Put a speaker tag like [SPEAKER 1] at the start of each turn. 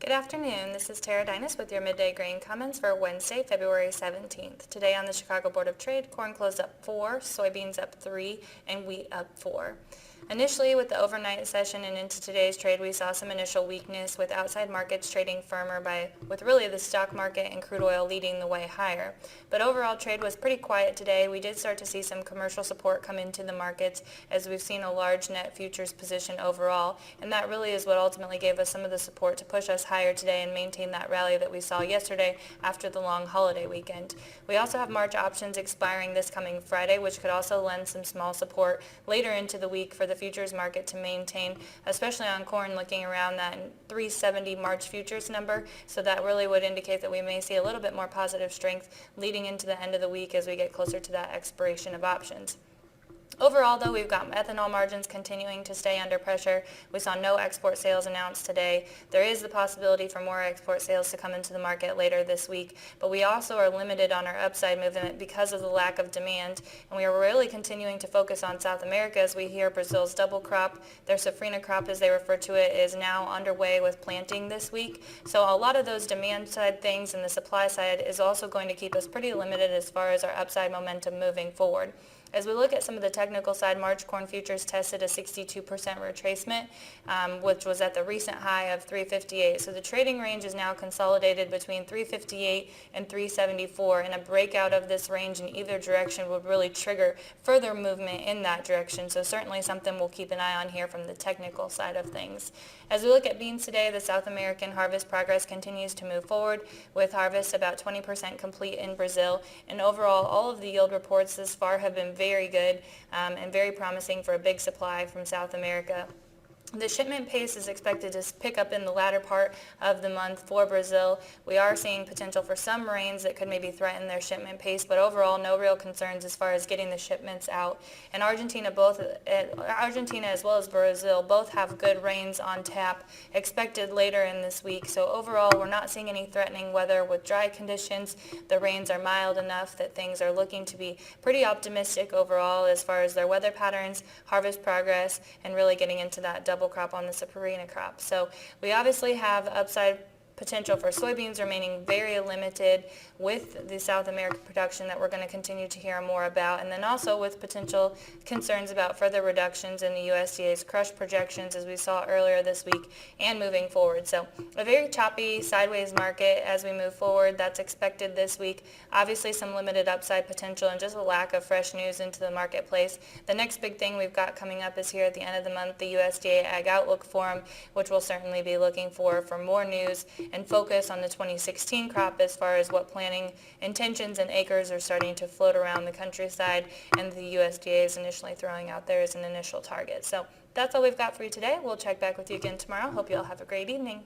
[SPEAKER 1] Good afternoon. This is Deines with your midday grain comments for Wednesday, February 17th. Today on the Chicago Board of Trade, corn closed up 4, soybeans up 3, and wheat up 4. Initially, with the overnight session and into today's trade, we saw some initial weakness with outside markets trading firmer with really the stock market and crude oil leading the way higher. But overall, trade was pretty quiet today. We did start to see some commercial support come into the markets as we've seen a large net futures position overall, and that really is what ultimately gave us some of the support to push us higher today and maintain that rally that we saw yesterday after the long holiday weekend. We also have March options expiring this coming Friday, which could also lend some small support later into the week for the futures market to maintain, especially on corn, looking around that 370 March futures number. So that really would indicate that we may see a little bit more positive strength leading into the end of the week as we get closer to that expiration of options. Overall, though, we've got ethanol margins continuing to stay under pressure. We saw no export sales announced today. There is the possibility for more export sales to come into the market later this week, but we also are limited on our upside movement because of the lack of demand, and we are really continuing to focus on South America as we hear Brazil's double crop, their safrinha crop as they refer to it, is now underway with planting this week. So a lot of those demand side things and the supply side is also going to keep us pretty limited as far as our upside momentum moving forward. As we look at some of the technical side, March corn futures tested a 62% retracement, which was at the recent high of 358. So the trading range is now consolidated between 358 and 374, and a breakout of this range in either direction would really trigger further movement in that direction. So certainly something we'll keep an eye on here from the technical side of things. As we look at beans today, the South American harvest progress continues to move forward, with harvest about 20% complete in Brazil, and overall all of the yield reports this far have been very good and very promising for a big supply from South America. The shipment pace is expected to pick up in the latter part of the month for Brazil. We are seeing potential for some rains that could maybe threaten their shipment pace, but overall no real concerns as far as getting the shipments out. And Argentina as well as Brazil both have good rains on tap expected later in this week. So overall we're not seeing any threatening weather with dry conditions. The rains are mild enough that things are looking to be pretty optimistic overall as far as their weather patterns, harvest progress, and really getting into that double crop on the safrinha crop. So we obviously have upside potential for soybeans remaining very limited with the South American production that we're going to continue to hear more about, and then also with potential concerns about further reductions in the USDA's crush projections as we saw earlier this week and moving forward. So a very choppy sideways market as we move forward. That's expected this week. Obviously some limited upside potential and just a lack of fresh news into the marketplace. The next big thing we've got coming up is here at the end of the month, the USDA Ag Outlook Forum, which we'll certainly be looking for more news and focus on the 2016 crop as far as what planting intentions and acres are starting to float around the countryside, and the USDA is initially throwing out there as an initial target. So that's all we've got for you today. We'll check back with you again tomorrow. Hope you all have a great evening.